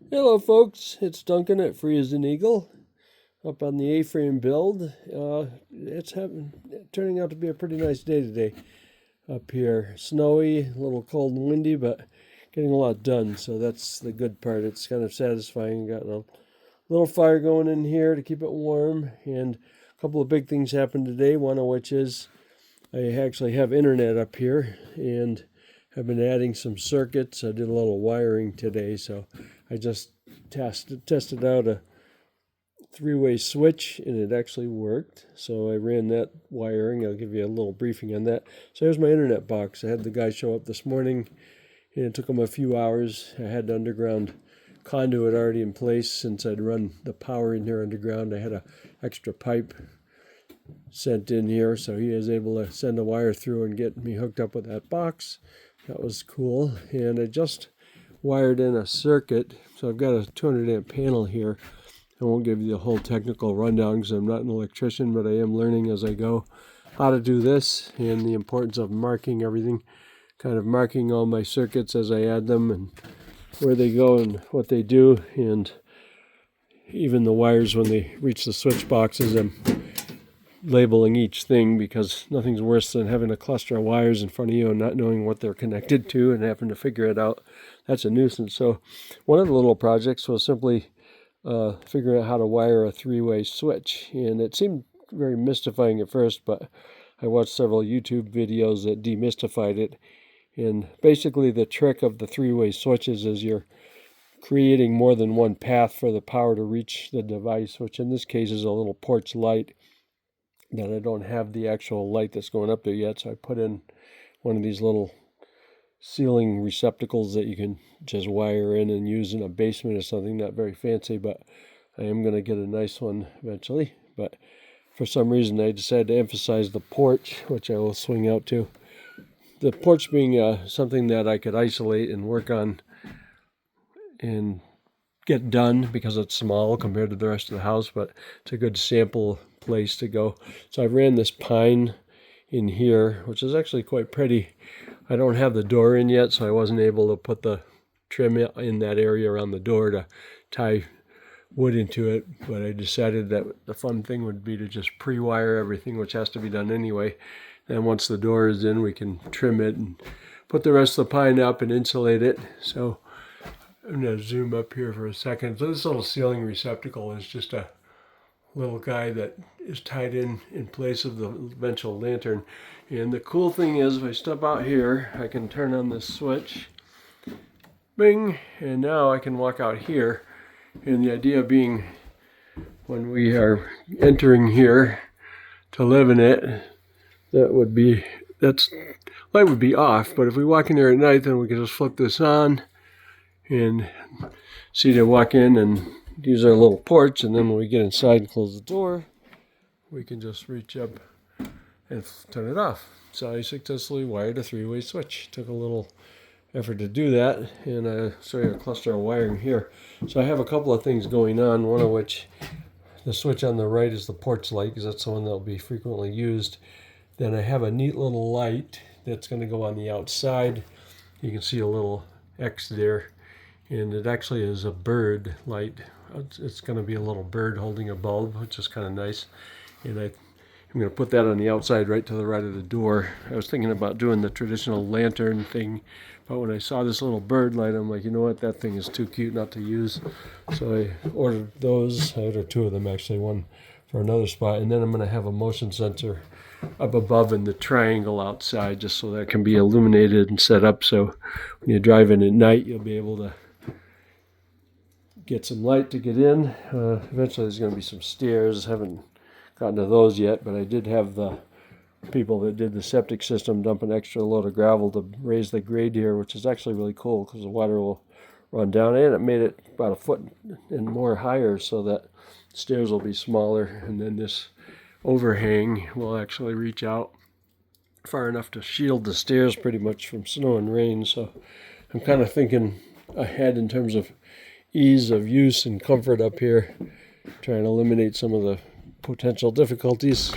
Hello folks, it's Duncan at Free as an Eagle up on the A-frame build. It's turning out to be a pretty nice day today up here. Snowy, a little cold and windy, but getting a lot done, so that's the good part. It's kind of satisfying. Got a little fire going in here to keep it warm, and a couple of big things happened today, one of which is I actually have internet up here and have been adding some circuits. I did a little wiring today, so I just tested out a three-way switch and it actually worked. So I ran that wiring. I'll give you a little briefing on that. So here's my internet box. I had the guy show up this morning and it took him a few hours. I had the underground conduit already in place since I'd run the power in here underground. I had an extra pipe sent in here, so he was able to send a wire through and get me hooked up with that box. That was cool. And I just wired in a circuit, so I've got a 200 amp panel here. I won't give you the whole technical rundown because I'm not an electrician, but I am learning as I go how to do this and the importance of marking everything, kind of marking all my circuits as I add them and where they go and what they do, and even the wires when they reach the switch boxes. I'm labeling each thing because nothing's worse than having a cluster of wires in front of you and not knowing what they're connected to and having to figure it out. That's a nuisance. So one of the little projects was simply figuring out how to wire a three-way switch, and it seemed very mystifying at first, but I watched several YouTube videos that demystified it. And basically the trick of the three-way switches is you're creating more than one path for the power to reach the device, which in this case is a little porch light that I don't have the actual light that's going up there yet. So I put in one of these little ceiling receptacles that you can just wire in and use in a basement or something. Not very fancy, but I am going to get a nice one eventually. But for some reason I decided to emphasize the porch, which I will swing out to. The porch being something that I could isolate and work on and get done because it's small compared to the rest of the house, but it's a good sample place to go. So I ran this pine in here, which is actually quite pretty. I don't have the door in yet, so I wasn't able to put the trim in that area around the door to tie wood into it, but I decided that the fun thing would be to just pre-wire everything, which has to be done anyway. And once the door is in, we can trim it and put the rest of the pine up and insulate it. So I'm going to zoom up here for a second. So this little ceiling receptacle is just a little guy that is tied in place of the eventual lantern. And the cool thing is, if I step out here, I can turn on this switch. Bing! And now I can walk out here. And the idea being, when we are entering here to live in it, that's light would be off. But if we walk in there at night, then we can just flip this on and see to walk in and use our little porch, and then when we get inside and close the door, we can just reach up and turn it off. So I successfully wired a three-way switch. Took a little effort to do that, and I'll show you a cluster of wiring here. So I have a couple of things going on, one of which, the switch on the right is the porch light, because that's the one that will be frequently used. Then I have a neat little light that's going to go on the outside. You can see a little X there, and it actually is a bird light. It's going to be a little bird holding a bulb, which is kind of nice. And I'm going to put that on the outside right to the right of the door. I was thinking about doing the traditional lantern thing, but when I saw this little bird light, I'm like, you know what, that thing is too cute not to use. So I ordered those. I ordered two of them actually, one for another spot. And then I'm going to have a motion sensor up above in the triangle outside, just so that can be illuminated and set up. So when you drive in at night, you'll be able to get some light to get in. Eventually there's going to be some stairs. Haven't gotten to those yet, but I did have the people that did the septic system dump an extra load of gravel to raise the grade here, which is actually really cool because the water will run down, and it made it about a foot and more higher so that stairs will be smaller, and then this overhang will actually reach out far enough to shield the stairs pretty much from snow and rain. So I'm kind of thinking ahead in terms of ease of use and comfort up here, trying to eliminate some of the potential difficulties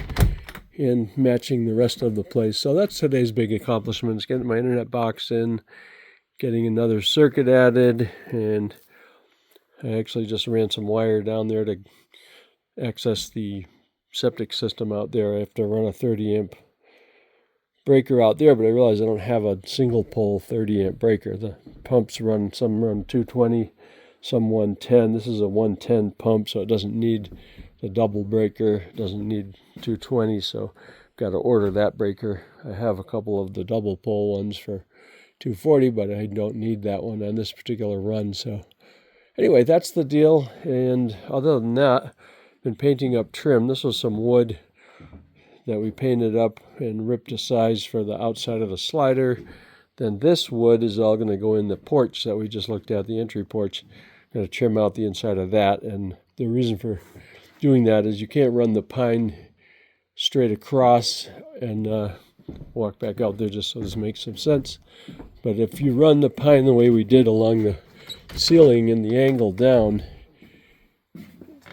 in matching the rest of the place. So that's today's big accomplishments: getting my internet box in, getting another circuit added, and I actually just ran some wire down there to access the septic system out there. I have to run a 30 amp breaker out there, but I realized I don't have a single pole 30 amp breaker. The pumps run, some run 220, some 110. This is a 110 pump, so it doesn't need the double breaker, it doesn't need 220, so I've got to order that breaker. I have a couple of the double pole ones for 240, but I don't need that one on this particular run. So anyway, that's the deal. And other than that, I've been painting up trim. This was some wood that we painted up and ripped to size for the outside of the slider. Then this wood is all going to go in the porch that we just looked at, the entry porch. I'm going to trim out the inside of that. And the reason for doing that is you can't run the pine straight across and walk back out there, just so this makes some sense. But if you run the pine the way we did along the ceiling and the angle down,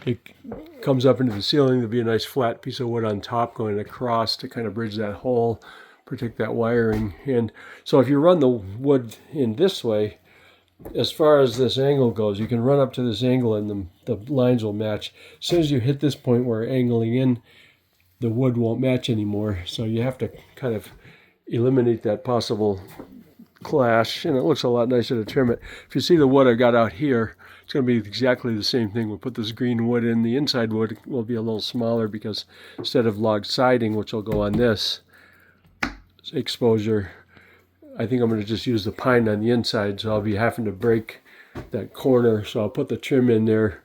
it comes up into the ceiling. There'll be a nice flat piece of wood on top going across to kind of bridge that hole, protect that wiring. And so if you run the wood in this way, as far as this angle goes, you can run up to this angle and the lines will match. As soon as you hit this point where angling in, the wood won't match anymore. So you have to kind of eliminate that possible clash, and it looks a lot nicer to trim it. If you see the wood I got out here, it's going to be exactly the same thing. We'll put this green wood in. The inside wood will be a little smaller because instead of log siding, which will go on this exposure, I think I'm going to just use the pine on the inside, so I'll be having to break that corner. So I'll put the trim in there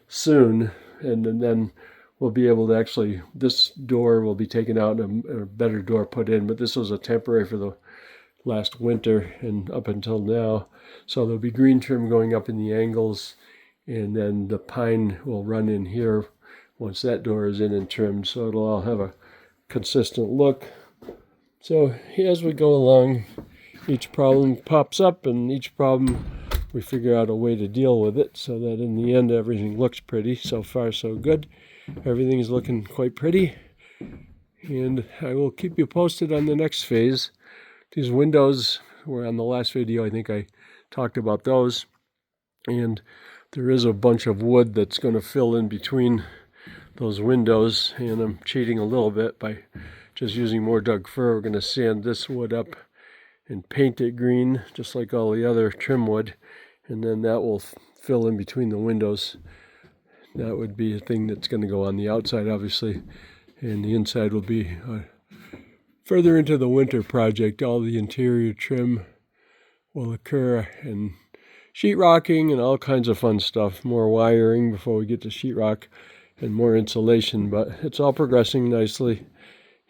soon, and then we'll be able to actually, this door will be taken out and a better door put in, but this was a temporary for the last winter and up until now. So there'll be green trim going up in the angles, and then the pine will run in here once that door is in and trimmed, so it'll all have a consistent look. So as we go along, each problem pops up, and each problem we figure out a way to deal with it so that in the end everything looks pretty. So far so good. Everything is looking quite pretty, and I will keep you posted on the next phase. These windows were on the last video. I think I talked about those, and there is a bunch of wood that's going to fill in between those windows, and I'm cheating a little bit by just using more Doug fir. We're going to sand this wood up and paint it green just like all the other trim wood, and then that will fill in between the windows. That would be a thing that's going to go on the outside, obviously, and the inside will be further into the winter project. All the interior trim will occur, and sheetrocking and all kinds of fun stuff. More wiring before we get to sheetrock and more insulation, but it's all progressing nicely,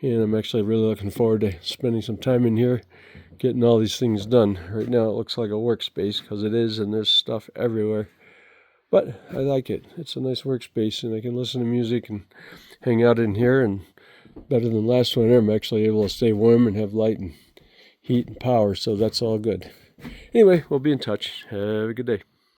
and I'm actually really looking forward to spending some time in here getting all these things done. Right now it looks like a workspace because it is, and there's stuff everywhere. But I like it. It's a nice workspace, and I can listen to music and hang out in here. And better than last winter, I'm actually able to stay warm and have light and heat and power, so that's all good. Anyway, we'll be in touch. Have a good day.